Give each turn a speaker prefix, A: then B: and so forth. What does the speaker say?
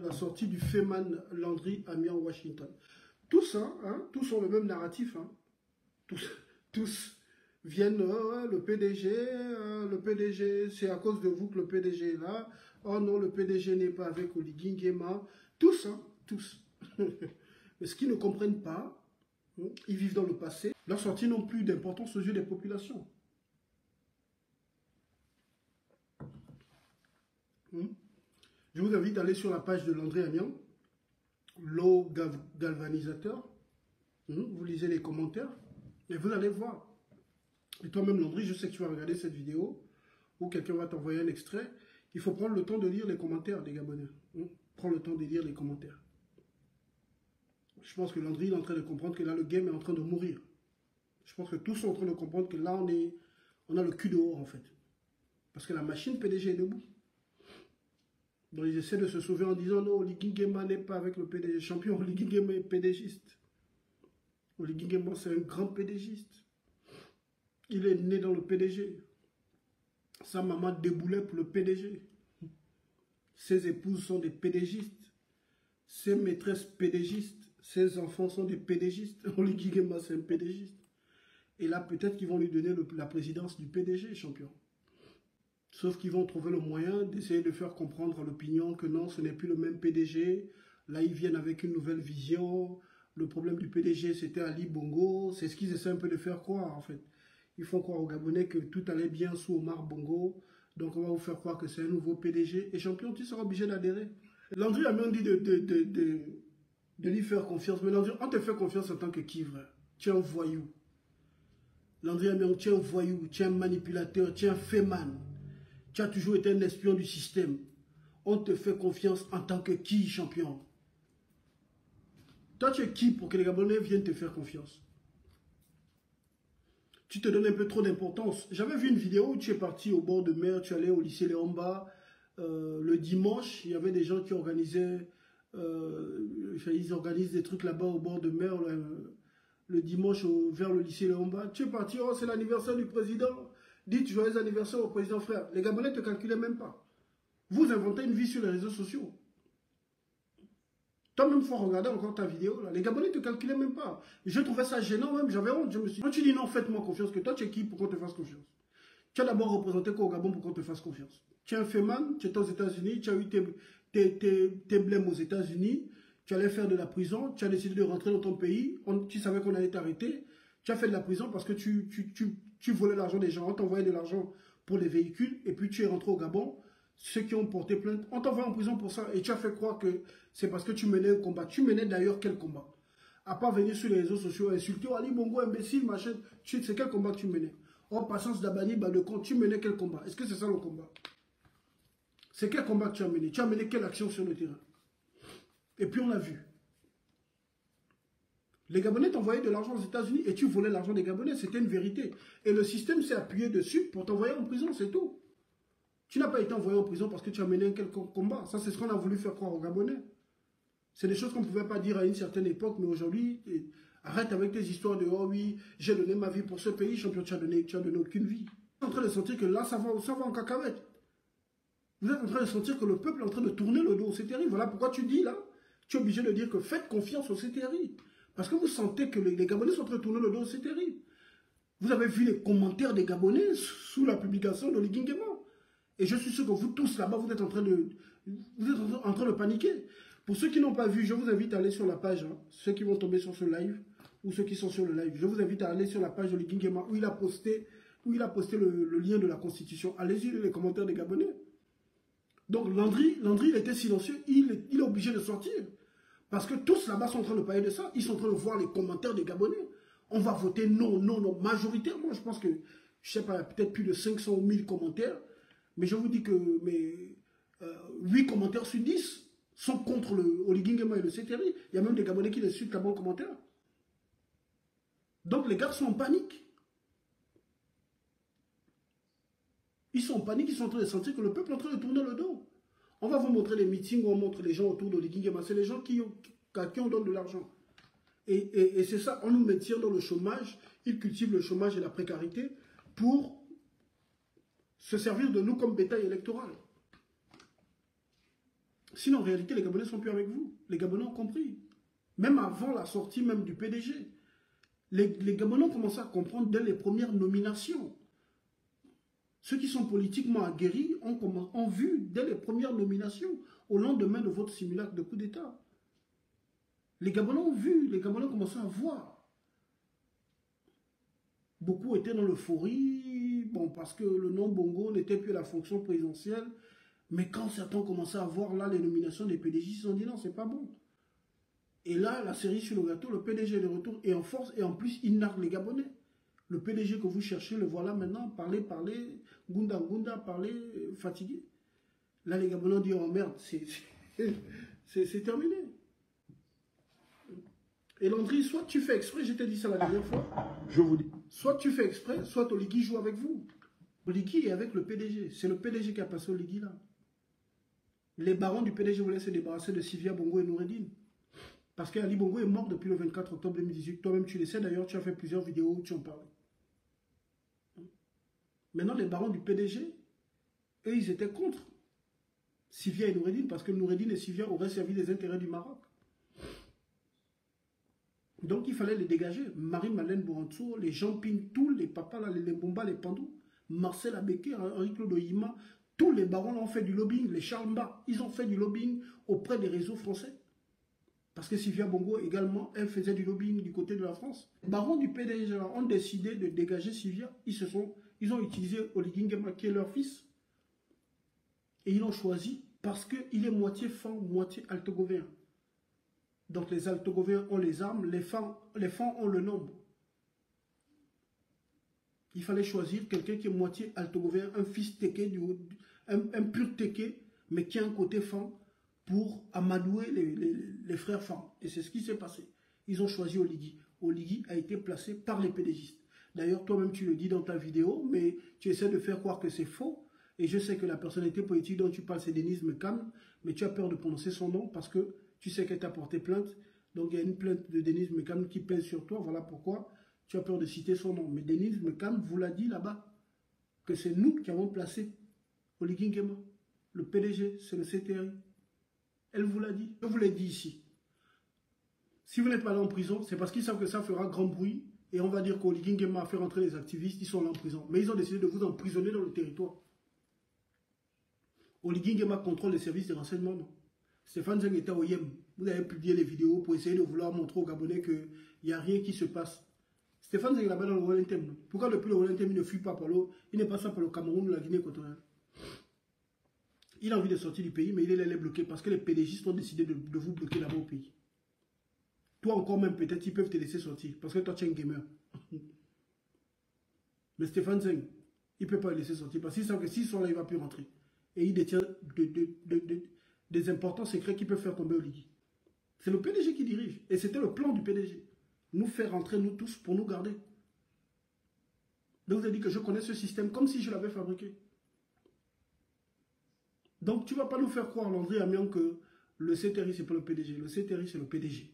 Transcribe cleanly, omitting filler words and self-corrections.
A: La sortie du Feman Landry Amiens Washington. Tous, tous ont le même narratif. Tous viennent, le PDG, c'est à cause de vous que le PDG est là. Oh non, le PDG n'est pas avec Oligui Nguema. Tous, tous. Mais ce qu'ils ne comprennent pas, ils vivent dans le passé. Leurs sorties n'ont plus d'importance aux yeux des populations. Je vous invite à aller sur la page de Landry Amiens, l'eau galvanisateur. Vous lisez les commentaires et vous allez voir. Et toi-même, Landry, je sais que tu vas regarder cette vidéo ou quelqu'un va t'envoyer un extrait. Il faut prendre le temps de lire les commentaires des Gabonais. Prends le temps de lire les commentaires. Je pense que Landry est en train de comprendre que là, le game est en train de mourir. Je pense que tous sont en train de comprendre que là, on a le cul dehors, en fait. Parce que la machine PDG est debout. Donc, ils essaient de se sauver en disant non, Oligui Nguema n'est pas avec le PDG. Champion, Oligui Nguema est PDGiste. Oligui Nguema, c'est un grand PDGiste. Il est né dans le PDG. Sa maman déboulait pour le PDG. Ses épouses sont des PDGistes. Ses maîtresses PDGistes. Ses enfants sont des PDGistes. Oligui Nguema, c'est un PDGiste. Et là, peut-être qu'ils vont lui donner la présidence du PDG, champion. Sauf qu'ils vont trouver le moyen d'essayer de faire comprendre à l'opinion que non, ce n'est plus le même PDG. Là, ils viennent avec une nouvelle vision. Le problème du PDG, c'était Ali Bongo. C'est ce qu'ils essaient un peu de faire croire, en fait. Ils font croire aux Gabonais que tout allait bien sous Omar Bongo. Donc, on va vous faire croire que c'est un nouveau PDG. Et champion, tu seras obligé d'adhérer. Landry a même dit de lui faire confiance. Mais Landry, on te fait confiance en tant que qui, vrai? Tu es un voyou. Landry Amiens, tu es un voyou, tu es un manipulateur, tu es un féman. Tu as toujours été un espion du système. On te fait confiance en tant que qui, champion? Toi, tu es qui pour que les Gabonais viennent te faire confiance? Tu te donnes un peu trop d'importance. J'avais vu une vidéo où tu es parti au bord de mer, tu allais au lycée Léomba. Le dimanche, il y avait des gens qui organisaient, ils organisent des trucs là-bas au bord de mer, le dimanche vers le lycée Léomba. Tu es parti, oh, c'est l'anniversaire du président. Dites joyeux anniversaire au président, frère. Les Gabonais ne te calculaient même pas. Vous inventez une vie sur les réseaux sociaux. Toi-même, il faut regarder encore ta vidéo. Là. Les Gabonais ne te calculaient même pas. Je trouvais ça gênant même. J'avais honte. Je me suis dit, quand tu dis non, faites-moi confiance, que toi, tu es qui pour qu'on te fasse confiance? Tu as d'abord représenté quoi au Gabon pour qu'on te fasse confiance? Tu es un féman, tu es aux États-Unis, tu as eu tes blèmes aux États-Unis, tu allais faire de la prison, tu as décidé de rentrer dans ton pays, tu savais qu'on allait t'arrêter, tu as fait de la prison parce que tu volais l'argent des gens, on t'envoyait de l'argent pour les véhicules, et puis tu es rentré au Gabon. Ceux qui ont porté plainte, on t'envoie en prison pour ça. Et tu as fait croire que c'est parce que tu menais un combat. Tu menais d'ailleurs quel combat? À part venir sur les réseaux sociaux, insulter, oh, Ali Bongo, imbécile, machin. C'est quel combat que tu menais? Oh, Patience Dabani, Badekon, tu menais quel combat? Est-ce que c'est ça le combat? C'est quel combat que tu as mené? Tu as mené quelle action sur le terrain? Et puis on l'a vu. Les Gabonais t'envoyaient de l'argent aux États-Unis et tu volais l'argent des Gabonais. C'était une vérité. Et le système s'est appuyé dessus pour t'envoyer en prison, c'est tout. Tu n'as pas été envoyé en prison parce que tu as mené un quelconque combat. Ça, c'est ce qu'on a voulu faire croire aux Gabonais. C'est des choses qu'on ne pouvait pas dire à une certaine époque, mais aujourd'hui, arrête avec tes histoires de « Oh oui, j'ai donné ma vie pour ce pays, champion, tu as donné aucune vie. » Vous êtes en train de sentir que là, ça va en cacahuète. Vous êtes en train de sentir que le peuple est en train de tourner le dos au CTRI. Voilà pourquoi tu dis là, tu es obligé de dire que faites confiance au CTRI. Parce que vous sentez que les Gabonais sont en train de tourner le dos au CTRI. Vous avez vu les commentaires des Gabonais sous la publication d'Oligui Nguema. Et je suis sûr que vous tous là-bas, vous êtes en train de paniquer. Pour ceux qui n'ont pas vu, je vous invite à aller sur la page, ceux qui vont tomber sur ce live, ou ceux qui sont sur le live, je vous invite à aller sur la page de Oligui Nguema où il a posté le lien de la Constitution. Allez-y, les commentaires des Gabonais. Donc Landry, il était silencieux, il est obligé de sortir. Parce que tous là-bas sont en train de parler de ça, ils sont en train de voir les commentaires des Gabonais. On va voter non, non, non, majoritairement. Je pense que, je ne sais pas, peut-être plus de 500 000 commentaires. Mais je vous dis que 8 commentaires sur 10 sont contre Oligui Nguema et le CTRI. Il y a même des Gabonais qui les suivent là-bas en commentaire. Donc les gars sont en panique. Ils sont en panique, ils sont en train de sentir que le peuple est en train de tourner le dos. On va vous montrer les meetings où on montre les gens autour d'Oligui Nguema. C'est les gens à qui on donne de l'argent. Et c'est ça, on nous maintient dans le chômage. Ils cultivent le chômage et la précarité pour se servir de nous comme bétail électoral. Sinon, en réalité, les Gabonais ne sont plus avec vous. Les Gabonais ont compris. Même avant la sortie même du PDG. Les Gabonais ont commencé à comprendre dès les premières nominations. Ceux qui sont politiquement aguerris ont vu dès les premières nominations, au lendemain de votre simulacre de coup d'État. Les Gabonais ont vu, les Gabonais ont commencé à voir. Beaucoup étaient dans l'euphorie, bon, parce que le nom Bongo n'était plus la fonction présidentielle. Mais quand certains ont commencé à voir là les nominations des PDG, ils se sont dit non, c'est pas bon. Et là, la cerise sur le gâteau, le PDG est de retour et en force, et en plus, il nargue les Gabonais. Le PDG que vous cherchez, le voilà maintenant, parler, Gunda, parler, fatigué. Là, les Gabonais disent, oh merde, c'est terminé. Et Landry, soit tu fais exprès, je t'ai dit ça la dernière fois, je vous dis, soit tu fais exprès, soit Oligui joue avec vous. Oligui est avec le PDG, c'est le PDG qui a passé Oligui là. Les barons du PDG voulaient se débarrasser de Sylvia Bongo et Noureddine. Parce qu'Ali Bongo est mort depuis le 24 octobre 2018. Toi-même, tu le sais, d'ailleurs, tu as fait plusieurs vidéos où tu en parles. Maintenant, les barons du PDG, eux, ils étaient contre Sylvia et Noureddine, parce que Noureddine et Sylvia auraient servi les intérêts du Maroc. Donc, il fallait les dégager. Marie-Madeleine Bourantour, les Jean Pintoul, les papas, là, les Mbomba, les Pandou, Marcel Abeke, Henri-Claude Oyima, tous les barons ont fait du lobbying, les Charles Mba, ils ont fait du lobbying auprès des réseaux français. Parce que Sylvia Bongo également, elle faisait du lobbying du côté de la France. Les barons du PDG ont décidé de dégager Sylvia. Ils ont utilisé Oligui Nguema qui est leur fils. Et ils l'ont choisi parce qu'il est moitié Fan, moitié Altogovéen. Donc les Altogovéens ont les armes, les Fans ont le nombre. Il fallait choisir quelqu'un qui est moitié Altogovéen, un fils Téké, un pur Téké, mais qui a un côté Fan, pour amadouer les frères femmes. Et c'est ce qui s'est passé. Ils ont choisi Oligui. Oligui a été placé par les pédégistes. D'ailleurs, toi-même, tu le dis dans ta vidéo, mais tu essaies de faire croire que c'est faux. Et je sais que la personnalité politique dont tu parles, c'est Denise Mekam, mais tu as peur de prononcer son nom parce que tu sais qu'elle t'a porté plainte. Donc, il y a une plainte de Denise Mekam qui pèse sur toi. Voilà pourquoi tu as peur de citer son nom. Mais Denise Mekam vous l'a dit là-bas, que c'est nous qui avons placé Oligui Nguema. Le PDG, c'est le CTRI. Elle vous l'a dit. Je vous l'ai dit ici. Si vous n'êtes pas là en prison, c'est parce qu'ils savent que ça fera grand bruit. Et on va dire qu'Oligui Nguema a fait rentrer les activistes, ils sont là en prison. Mais ils ont décidé de vous emprisonner dans le territoire. Oligui Nguema contrôle les services de renseignement. Non. Stéphane Zeng était au Yem. Vous avez publié les vidéos pour essayer de vouloir montrer aux Gabonais qu'il n'y a rien qui se passe. Stéphane Zeng est là-bas dans le Wellington. Pourquoi depuis le Wellington, il ne fuit pas par l'eau? Il n'est pas ça par le Cameroun ou la Guinée équatoriale. Il a envie de sortir du pays, mais il est les bloquer parce que les PDGistes ont décidé de vous bloquer là-bas au pays. Toi encore même, peut-être, ils peuvent te laisser sortir parce que toi, tu es un gamer. Mais Stéphane Zeng, il ne peut pas le laisser sortir parce qu'il sait que s'ils sont là, il ne va plus rentrer. Et il détient des importants secrets qui peuvent faire tomber Oligui. C'est le PDG qui dirige. Et c'était le plan du PDG. Nous faire rentrer, nous tous, pour nous garder. Donc, vous avez dit que je connais ce système comme si je l'avais fabriqué. Donc, tu ne vas pas nous faire croire, Landry Amion, que le CTRI, ce n'est pas le PDG. Le CTRI, c'est le PDG.